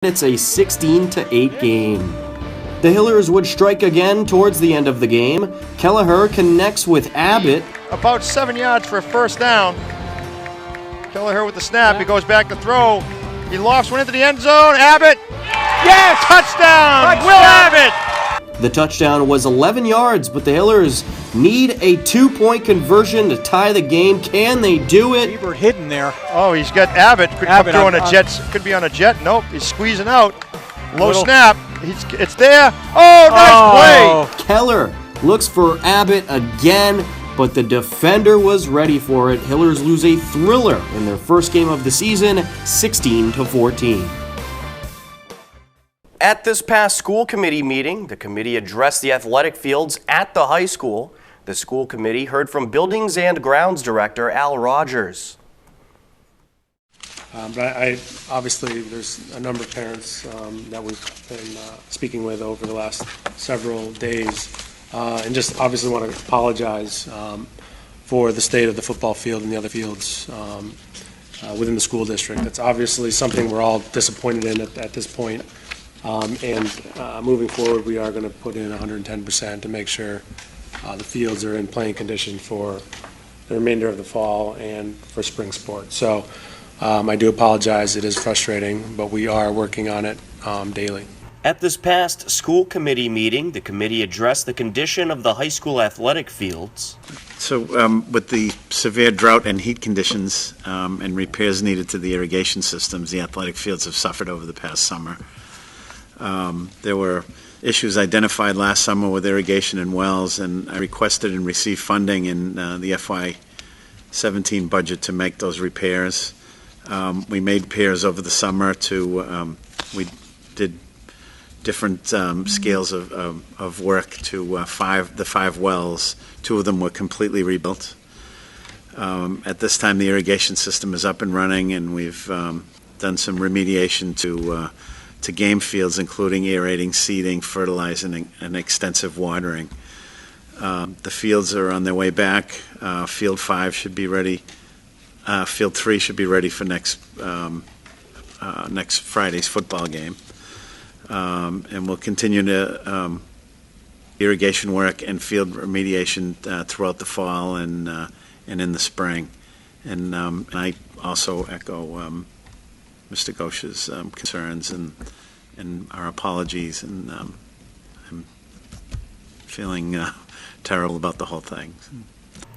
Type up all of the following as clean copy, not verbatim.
It's a 16-8 game. The Hillers would strike again towards the end of the game. Kelleher connects with Abbott. About 7 yards for a first down. Kelleher with the snap. He goes back to throw. He lofts one into the end zone. Abbott. Yes! Touchdown! Will Abbott! The touchdown was 11 yards, but the Hillers need a 2-point conversion to tie the game. Can they do it? Beaver hidden there. Oh, he's got Abbott. Could come through on a jet. Could be on a jet. Nope. He's squeezing out. Low snap. It's there. Oh, nice play. Keller looks for Abbott again, but the defender was ready for it. Hillers lose a thriller in their first game of the season, 16-14. At this past school committee meeting, the committee addressed the athletic fields at the high school. The school committee heard from Buildings and Grounds Director Al Rogers. But obviously there's a number of parents that we've been speaking with over the last several days, and just obviously want to apologize for the state of the football field and the other fields within the school district. It's obviously something we're all disappointed in at this point. And moving forward, we are going to put in 110% to make sure the fields are in playing condition for the remainder of the fall and for spring sports. So I do apologize. It is frustrating, but we are working on it daily. At this past school committee meeting, the committee addressed the condition of the high school athletic fields. So with the severe drought and heat conditions and repairs needed to the irrigation systems, the athletic fields have suffered over the past summer. There were issues identified last summer with irrigation and wells, and I requested and received funding in the FY17 budget to make those repairs. We made repairs over the summer we did different scales of work to the five wells. 2 of them were completely rebuilt. At this time, the irrigation system is up and running, and we've done some remediation to game fields, including aerating, seeding, fertilizing, and extensive watering. The fields are on their way back. Field 5 should be ready. Field 3 should be ready for next Friday's football game. And we'll continue to irrigation work and field remediation throughout the fall and in the spring. And I also echo Mr. Ghosh's concerns and our apologies, and I'm feeling terrible about the whole thing.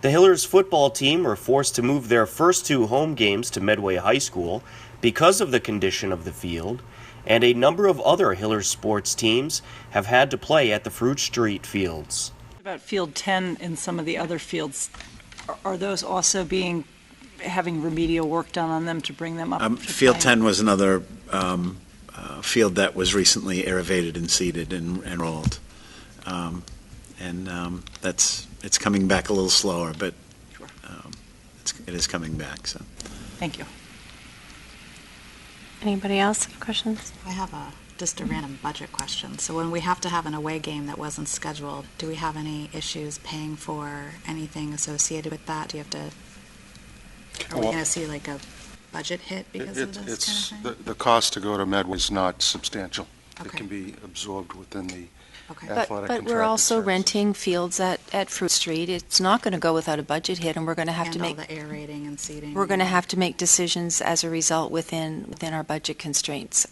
The Hillers football team were forced to move their first 2 home games to Medway High School because of the condition of the field, and a number of other Hillers sports teams have had to play at the Fruit Street fields. About Field 10 and some of the other fields, are those also having remedial work done on them to bring them up? Field 10 was another field that was recently irrigated and seeded and rolled. It's coming back a little slower, but sure. it is coming back. So, thank you. Anybody else have questions? I have just a random budget question. So when we have to have an away game that wasn't scheduled, do we have any issues paying for anything associated with that? Do you have to? Are we going to see like a budget hit because of this kind of thing? The cost to go to Medway is not substantial. Okay. It can be absorbed within the But we're also renting fields at Fruit Street. It's not going to go without a budget hit, and we're going to have to make all the aerating and seeding. We're going to have to make decisions as a result within our budget constraints.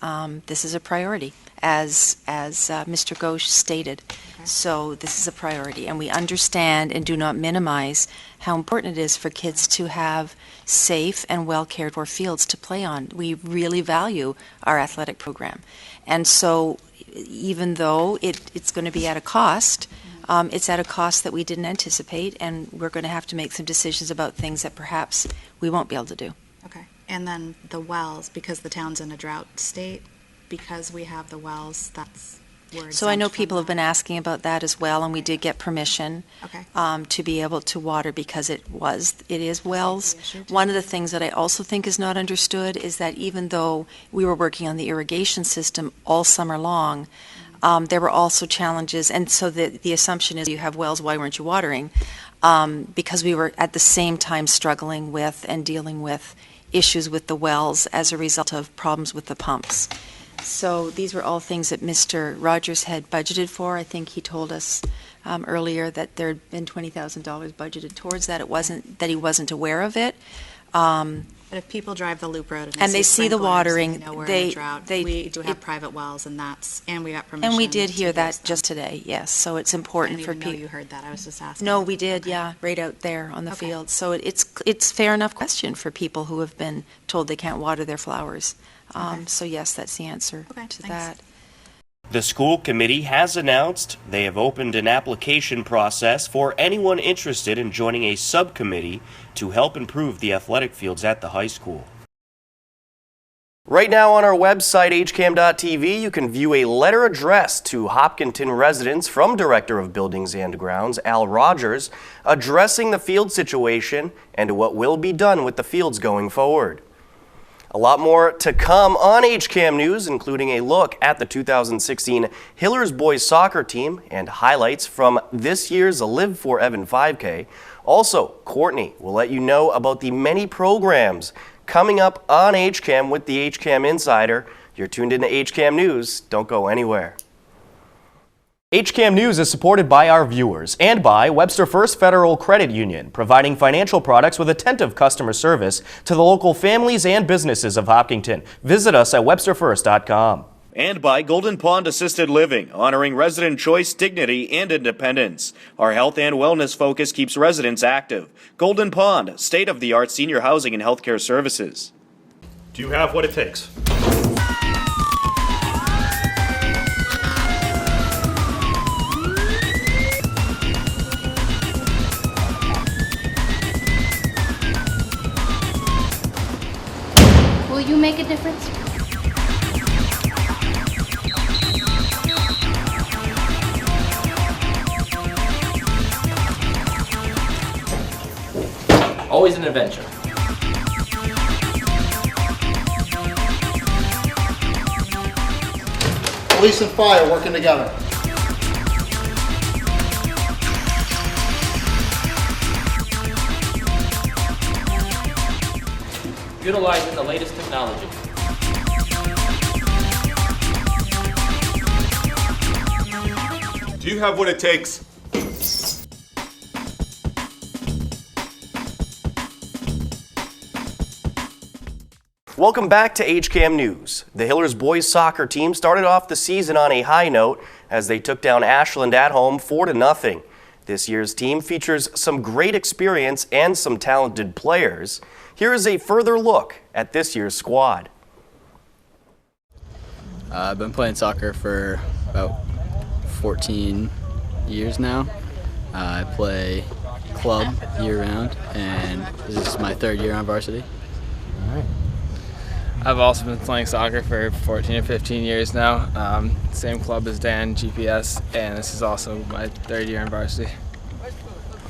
This is a priority, as Mr. Ghosh stated. Okay. So this is a priority, and we understand and do not minimize how important it is for kids to have safe and well cared for fields to play on. We really value our athletic program, and so even though it's going to be at a cost, it's at a cost that we didn't anticipate, and we're going to have to make some decisions about things that perhaps we won't be able to do. Okay. And then the wells, because the town's in a drought state, because we have the wells, that's where. So I know people have been asking about that as well, and we did get permission to be able to water because it is wells. One of the things that I also think is not understood is that even though we were working on the irrigation system all summer long, there were also challenges, and so the assumption is you have wells, why weren't you watering? Because we were at the same time struggling with and dealing with issues with the wells as a result of problems with the pumps. So these were all things that Mr. Rogers had budgeted for. I think he told us earlier that there had been $20,000 budgeted towards that. It wasn't that he wasn't aware of it. But if people drive the loop road And they see the sprinklers watering, and they know we're in they- a drought, they- we do have it- private wells, and we got permission. And we did hear to that use them. just today, yes. So it's I important didn't for even know people. you heard that. I was just asking. No, we did, Okay. yeah, right out there on the Okay. field. So it's fair enough question for people who have been told they can't water their flowers. Okay. So yes, that's the answer Okay, to thanks. that. The school committee has announced they have opened an application process for anyone interested in joining a subcommittee to help improve the athletic fields at the high school. Right now on our website, hcam.tv, you can view a letter addressed to Hopkinton residents from Director of Buildings and Grounds, Al Rogers, addressing the field situation and what will be done with the fields going forward. A lot more to come on HCAM News, including a look at the 2016 Hillers boys soccer team and highlights from this year's Live for Evan 5K. Also, Courtney will let you know about the many programs coming up on HCAM with the HCAM Insider. You're tuned into HCAM News. Don't go anywhere. HCAM News is supported by our viewers and by Webster First Federal Credit Union, providing financial products with attentive customer service to the local families and businesses of Hopkinton. Visit us at websterfirst.com. And by Golden Pond Assisted Living, honoring resident choice, dignity, and independence. Our health and wellness focus keeps residents active. Golden Pond, state-of-the-art senior housing and healthcare services. Do you have what it takes? Will you make a difference? Always an adventure. Police and fire working together. Utilizing the latest technology. Do you have what it takes? Welcome back to HCAM News. The Hillers boys soccer team started off the season on a high note as they took down Ashland at home 4-0. This year's team features some great experience and some talented players. Here is a further look at this year's squad. I've been playing soccer for about 14 years now. I play club year-round, and this is my third year on varsity. All right. I've also been playing soccer for 14 or 15 years now. Same club as Dan, GPS, and this is also my third year in varsity.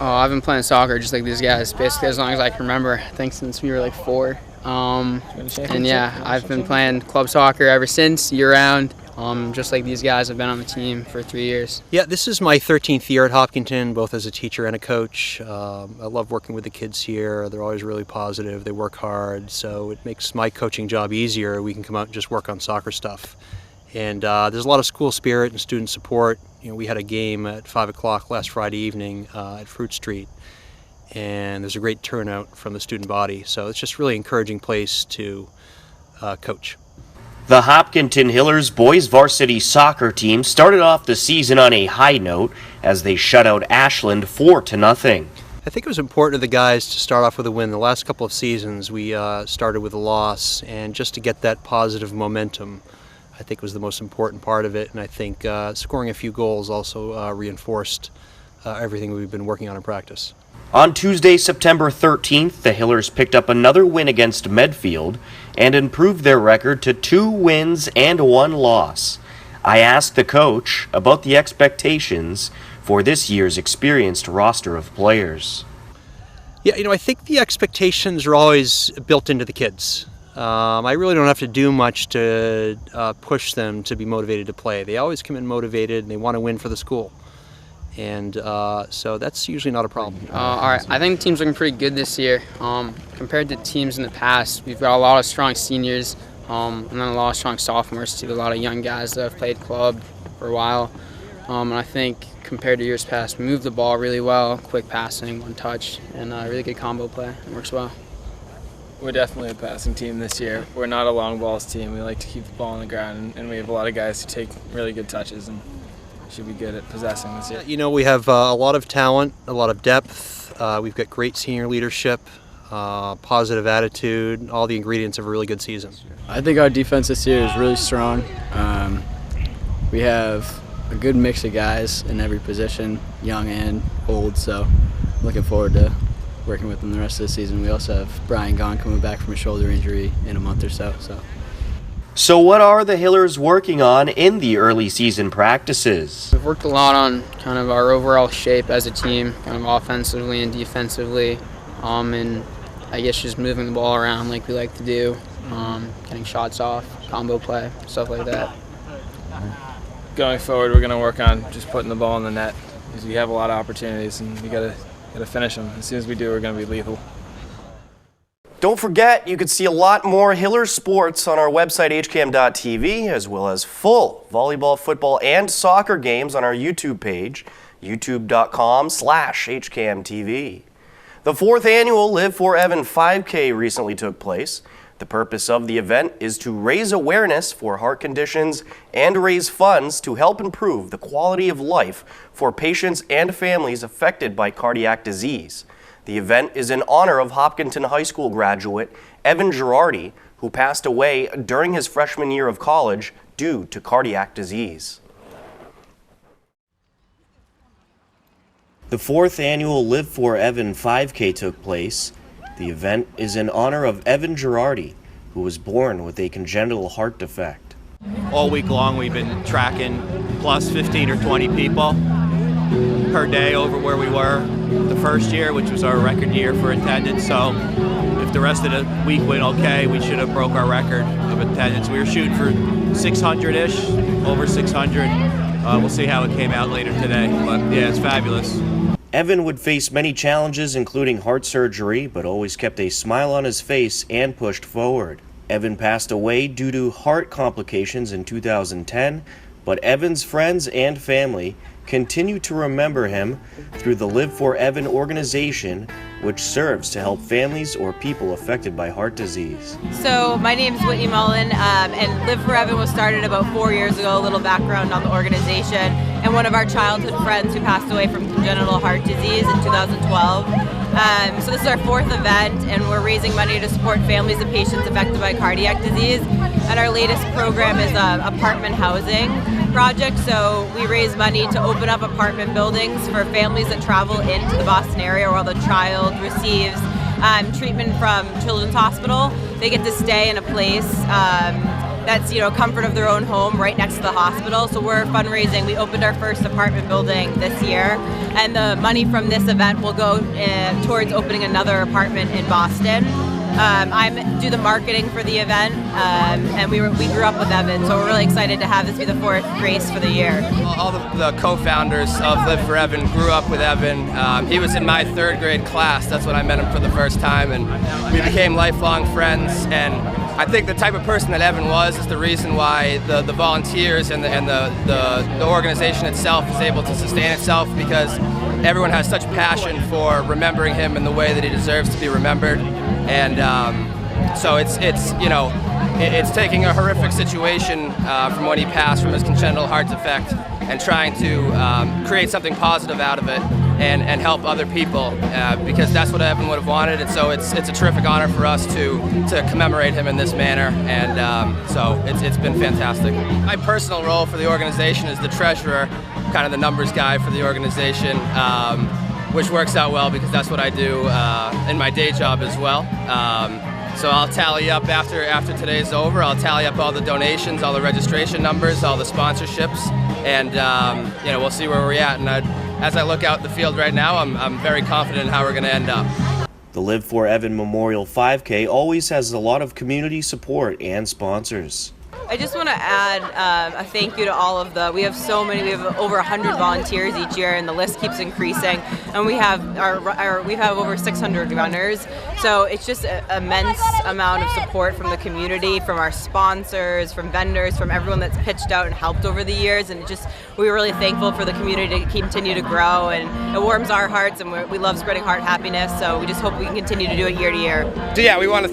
Oh, I've been playing soccer just like these guys, basically as long as I can remember. I think since we were like 4. And yeah, I've been playing club soccer ever since, year-round. Just like these guys, I've been on the team for 3 years. Yeah, this is my 13th year at Hopkinton, both as a teacher and a coach. I love working with the kids here. They're always really positive. They work hard, so it makes my coaching job easier. We can come out and just work on soccer stuff. And there's a lot of school spirit and student support. You know, we had a game at 5 o'clock last Friday evening at Fruit Street, and there's a great turnout from the student body. So it's just a really encouraging place to coach. The Hopkinton Hillers boys varsity soccer team started off the season on a high note as they shut out Ashland 4-0. I think it was important to the guys to start off with a win. The last couple of seasons we started with a loss, and just to get that positive momentum I think was the most important part of it, and I think scoring a few goals also reinforced everything we've been working on in practice. On Tuesday, September 13th, the Hillers picked up another win against Medfield and improved their record to 2 wins and 1 loss. I asked the coach about the expectations for this year's experienced roster of players. Yeah, you know, I think the expectations are always built into the kids. I really don't have to do much to push them to be motivated to play. They always come in motivated and they want to win for the school. And so that's usually not a problem. All right, I think the team's looking pretty good this year. Compared to teams in the past, we've got a lot of strong seniors. And then a lot of strong sophomores too, a lot of young guys that have played club for a while. And I think compared to years past, we move the ball really well, quick passing, one touch, and really good combo play. It works well. We're definitely a passing team this year. We're not a long balls team. We like to keep the ball on the ground, and we have a lot of guys who take really good touches and should be good at possessing this year. You know, we have a lot of talent, a lot of depth. We've got great senior leadership, positive attitude, all the ingredients of a really good season. I think our defense this year is really strong. We have a good mix of guys in every position, young and old, so I'm looking forward to working with them the rest of the season. We also have Brian Gahn coming back from a shoulder injury in a month or so. So what are the Hillers working on in the early season practices? We've worked a lot on kind of our overall shape as a team, kind of offensively and defensively, and I guess just moving the ball around like we like to do, getting shots off, combo play, stuff like that. Going forward, we're going to work on just putting the ball in the net because we have a lot of opportunities and we got to finish them. As soon as we do, we're going to be lethal. Don't forget, you can see a lot more Hillers sports on our website, hcam.tv, as well as full volleyball, football, and soccer games on our YouTube page, youtube.com/hcamtv. The 4th annual Live for Evan 5K recently took place. The purpose of the event is to raise awareness for heart conditions and raise funds to help improve the quality of life for patients and families affected by cardiac disease. The event is in honor of Hopkinton High School graduate Evan Girardi, who passed away during his freshman year of college due to cardiac disease. The 4th annual Live for Evan 5K took place. The event is in honor of Evan Girardi, who was born with a congenital heart defect. All week long we've been tracking plus 15 or 20 people per day over where we were the first year, which was our record year for attendance. So if the rest of the week went okay, we should have broke our record of attendance. We were shooting for 600-ish, over 600. We'll see how it came out later today, but yeah, it's fabulous. Evan would face many challenges, including heart surgery, but always kept a smile on his face and pushed forward. Evan passed away due to heart complications in 2010, but Evan's friends and family continue to remember him through the Live for Evan organization, which serves to help families or people affected by heart disease. So my name is Whitney Mullen, and Live for Evan was started about 4 years ago. A little background on the organization, and one of our childhood friends who passed away from congenital heart disease in 2012. So this is our 4th event, and we're raising money to support families and patients affected by cardiac disease. And our latest program is an apartment housing project. So we raise money to open up apartment buildings for families that travel into the Boston area while the child receives treatment from Children's Hospital. They get to stay in a place that's, comfort of their own home right next to the hospital. So we're fundraising. We opened our first apartment building this year, and the money from this event will go towards opening another apartment in Boston. I do the marketing for the event, and we grew up with Evan, so we're really excited to have this be the 4th race for the year. All the co-founders of Live for Evan grew up with Evan. He was in my 3rd grade class. That's when I met him for the first time, and we became lifelong friends. And I think the type of person that Evan was is the reason why the volunteers and the organization itself is able to sustain itself, because everyone has such passion for remembering him in the way that he deserves to be remembered. And so it's taking a horrific situation from when he passed from his congenital heart defect and trying to create something positive out of it and help other people, because that's what Evan would have wanted. And so it's a terrific honor for us to commemorate him in this manner. And so it's been fantastic. My personal role for the organization is the treasurer, kind of the numbers guy for the organization. Which works out well because that's what I do in my day job as well. So I'll tally up after today's over. I'll tally up all the donations, all the registration numbers, all the sponsorships, and we'll see where we're at. And as I look out the field right now, I'm very confident in how we're going to end up. The Live for Evan Memorial 5K always has a lot of community support and sponsors. I just want to add a thank you to all of we have so many, we have over 100 volunteers each year and the list keeps increasing, and we have over 600 runners, so it's just an immense amount of support from the community, from our sponsors, from vendors, from everyone that's pitched out and helped over the years, and we're really thankful for the community to continue to grow, and it warms our hearts, and we love spreading heart happiness, so we just hope we can continue to do it year to year. So yeah, we want to